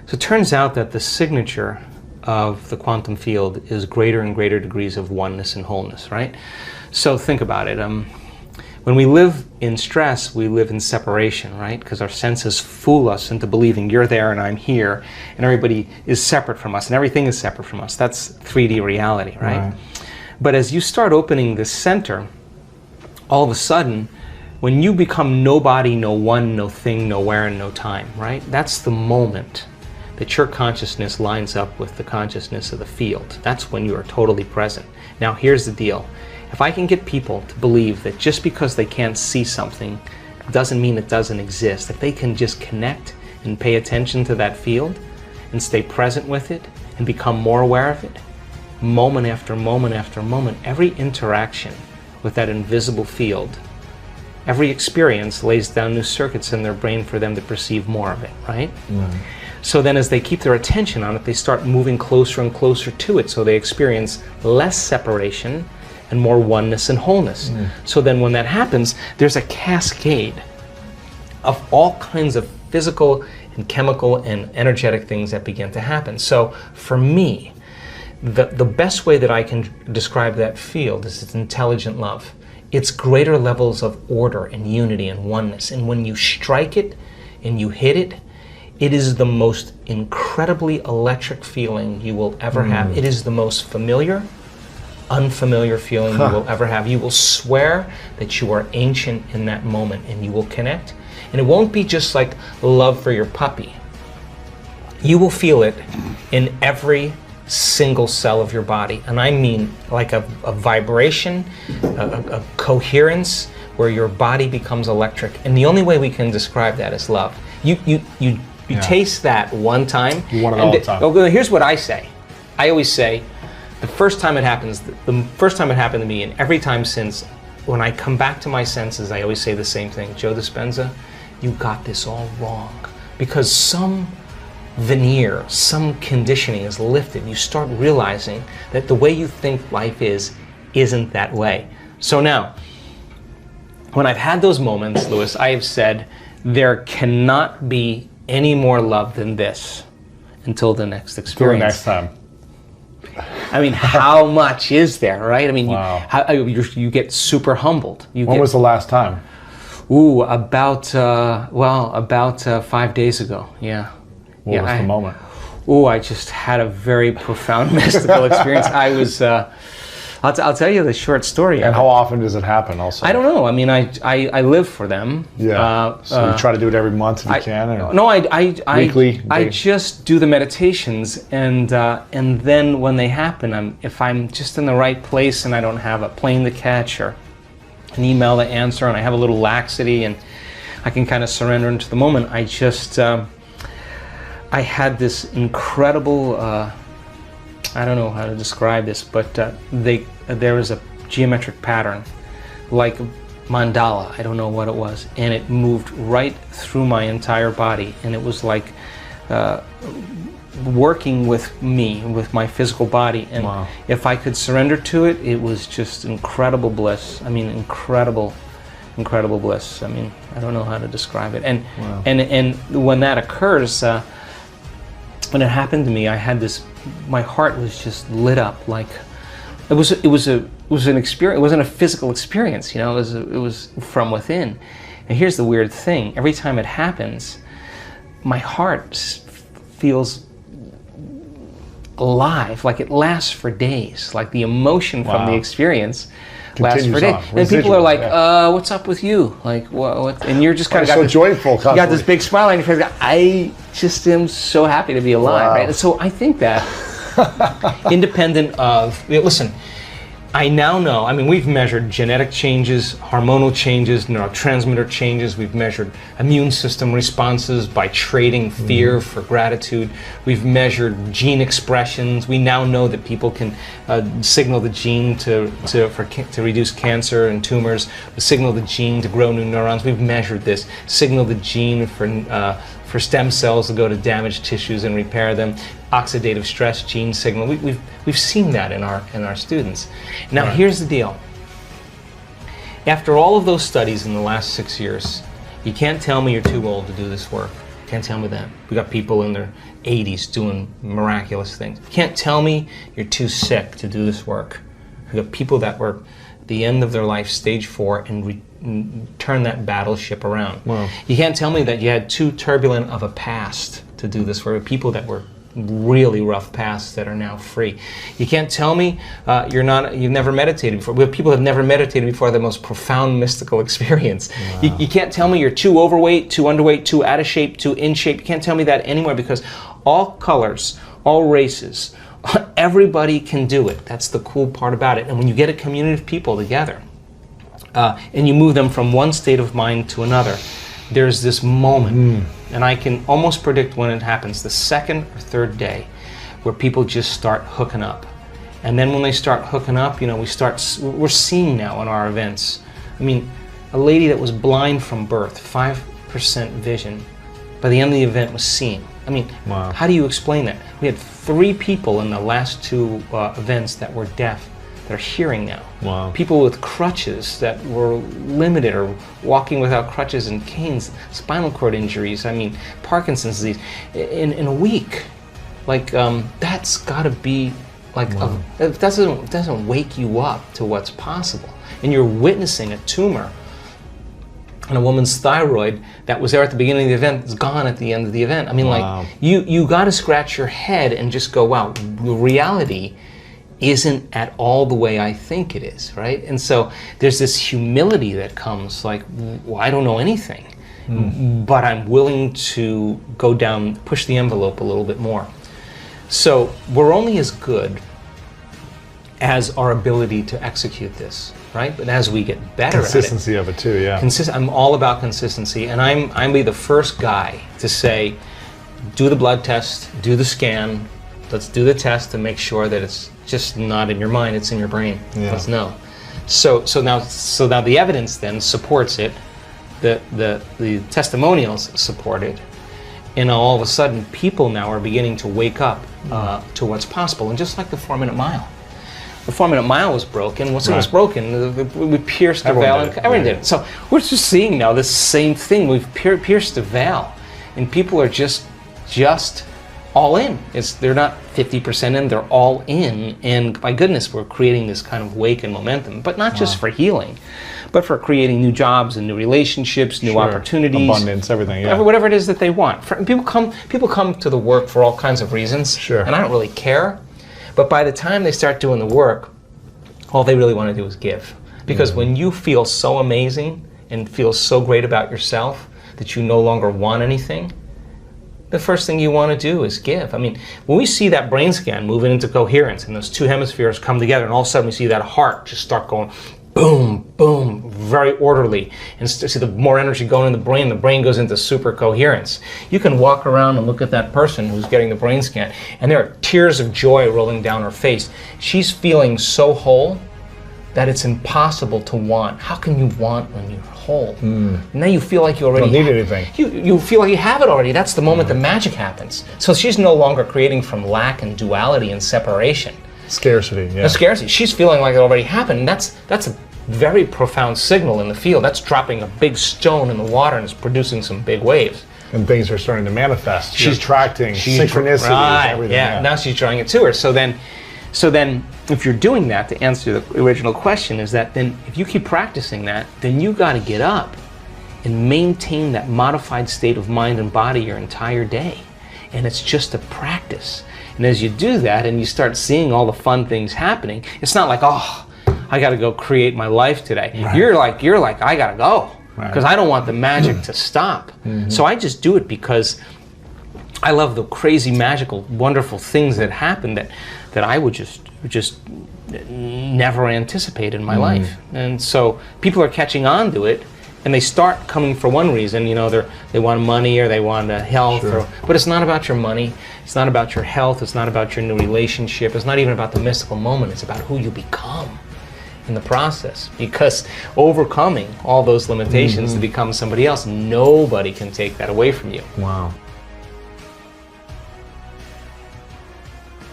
So it turns out that the signature of the quantum field is greater and greater degrees of oneness and wholeness, right? So think about it. When we live in stress, we live in separation, right? Because our senses fool us into believing you're there and I'm here, and everybody is separate from us, and everything is separate from us. That's 3D reality, right? But as you start opening this center, all of a sudden, when you become nobody, no one, no thing, nowhere, and no time, right? That's the moment that your consciousness lines up with the consciousness of the field. That's when you are totally present. Now, here's the deal. If I can get people to believe that just because they can't see something doesn't mean it doesn't exist, if they can just connect and pay attention to that field and stay present with it and become more aware of it, moment after moment after moment, every interaction with that invisible field, every experience lays down new circuits in their brain for them to perceive more of it, right? So then as they keep their attention on it, they start moving closer and closer to it, so they experience less separation and more oneness and wholeness. So then when that happens, there's a cascade of all kinds of physical and chemical and energetic things that begin to happen. So for me, the best way that I can describe that field is it's intelligent love. It's greater levels of order and unity and oneness. And when you strike it and you hit it, it is the most incredibly electric feeling you will ever have. It is the most familiar, unfamiliar feeling you will ever have. You will swear that you are ancient in that moment, and you will connect. And it won't be just like love for your puppy. You will feel it in every single cell of your body. And I mean like a vibration, a coherence where your body becomes electric. And the only way we can describe that is love. You taste that one time. You want it all the time. Here's what I say. I always say, the first time it happens, the first time it happened to me, and every time since, when I come back to my senses, I always say the same thing. Joe Dispenza, you got this all wrong. Because some veneer, some conditioning is lifted. You start realizing that the way you think life isn't that way. So now, when I've had those moments, Louis, I have said, there cannot be any more love than this until the next experience. Till next time. I mean, how much is there, right? I mean, wow. you get super humbled. When was the last time? Ooh, about 5 days ago, yeah. What was the moment? Ooh, I just had a very profound mystical experience. I was, I'll tell you the short story. And how often does it happen also? I don't know. I mean, I live for them. Yeah. So you try to do it every month if you can? Or no, weekly? I just do the meditations, and then when they happen, if I'm just in the right place and I don't have a plane to catch or an email to answer, and I have a little laxity and I can kind of surrender into the moment, I just, I had this incredible, I don't know how to describe this, but there was a geometric pattern, like mandala, I don't know what it was, and it moved right through my entire body, and it was like working with me, with my physical body, and wow. If I could surrender to it, it was just incredible bliss. I mean, incredible bliss. I mean, I don't know how to describe it. And wow. and when that occurs, when it happened to me, I had this. My heart was just lit up. Like it was an experience. It wasn't a physical experience, you know. It was from within. And here's the weird thing: every time it happens, my heart feels alive. Like it lasts for days. Like the emotion from the experience lasts for days. And people are like, "What's up with you? Like, what?" And you're just kind of so joyful. You got this big smile on your face. I just am so happy to be alive, right? And so I think that, independent of, listen, I now know. I mean, we've measured genetic changes, hormonal changes, neurotransmitter changes. We've measured immune system responses by trading fear for gratitude. We've measured gene expressions. We now know that people can signal the gene to reduce cancer and tumors, signal the gene to grow new neurons. We've measured this. Signal the gene for stem cells to go to damaged tissues and repair them. Oxidative stress gene signal. We've seen that in our students. Now here's the deal. After all of those studies in the last 6 years, you can't tell me you're too old to do this work. Can't tell me that. We got people in their 80s doing miraculous things. Can't tell me you're too sick to do this work. We got people that were at the end of their life, stage 4, and turn that battleship around. Wow. You can't tell me that you had too turbulent of a past to do this work. People that were really rough pasts that are now free. You can't tell me you've never meditated before. We have people who have never meditated before, the most profound mystical experience. Wow. You can't tell me you're too overweight, too underweight, too out of shape, too in shape. You can't tell me that anywhere, because all colors, all races, everybody can do it. That's the cool part about it. And when you get a community of people together and you move them from one state of mind to another, there's this moment, and I can almost predict when it happens, the second or third day, where people just start hooking up. And then when they start hooking up, we're seeing now in our events. I mean, a lady that was blind from birth, 5% vision, by the end of the event was seeing. I mean, wow. How do you explain that? We had 3 people in the last 2 events that were deaf. They're hearing now. Wow. People with crutches that were limited, or walking without crutches and canes, spinal cord injuries, I mean, Parkinson's disease, in a week. Like, that's gotta be, like, wow. It doesn't wake you up to what's possible. And you're witnessing a tumor on a woman's thyroid that was there at the beginning of the event, is gone at the end of the event. I mean, wow. like, you gotta scratch your head and just go, wow, reality isn't at all the way I think it is, right? And so there's this humility that comes, like, well, I don't know anything, but I'm willing to go down, push the envelope a little bit more. So we're only as good as our ability to execute this, right? But as we get better consistency at it, of it too, yeah. I'm all about consistency, and I'm be the first guy to say, do the blood test, do the scan, let's do the test to make sure that it's just not in your mind, it's in your brain. Yeah. Let's know. So now the evidence then supports it, the testimonials support it, and all of a sudden people now are beginning to wake up to what's possible. And just like the 4-minute mile. The 4-minute mile was broken. Once it was broken, we pierced the veil, and everyone did it. So we're just seeing now this same thing. We've pierced the veil, and people are just all in. They're not 50% in, they're all in, and by goodness, we're creating this kind of wake and momentum, but not just for healing, but for creating new jobs and new relationships, new opportunities, abundance, everything, yeah. Whatever it is that they want. People come to the work for all kinds of reasons, and I don't really care, but by the time they start doing the work, all they really want to do is give. Because when you feel so amazing and feel so great about yourself that you no longer want anything, the first thing you want to do is give. I mean, when we see that brain scan moving into coherence and those 2 hemispheres come together, and all of a sudden we see that heart just start going boom, boom, very orderly, and see the more energy going in the brain goes into super coherence. You can walk around and look at that person who's getting the brain scan, and there are tears of joy rolling down her face. She's feeling so whole that it's impossible to want. How can you want when you're whole? Now you feel like you already don't need anything. You feel like you have it already. That's the moment the magic happens. So she's no longer creating from lack and duality and separation. Scarcity, yeah. A scarcity. She's feeling like it already happened. And that's a very profound signal in the field. That's dropping a big stone in the water and it's producing some big waves. And things are starting to manifest. She's attracting synchronicities, right, everything. Yeah, now she's drawing it to her. So then, if you're doing that, to answer the original question, is that then if you keep practicing that, then you got to get up and maintain that modified state of mind and body your entire day. And it's just a practice. And as you do that and you start seeing all the fun things happening, it's not like, oh, I got to go create my life today. Right. You're like, I got to go because I don't want the magic to stop. So I just do it because I love the crazy, magical, wonderful things that happen that I would just never anticipate in my life. And so people are catching on to it, and they start coming for one reason. They want money or they want health, but it's not about your money. It's not about your health. It's not about your new relationship. It's not even about the mystical moment. It's about who you become in the process. Because overcoming all those limitations to become somebody else, nobody can take that away from you. Wow.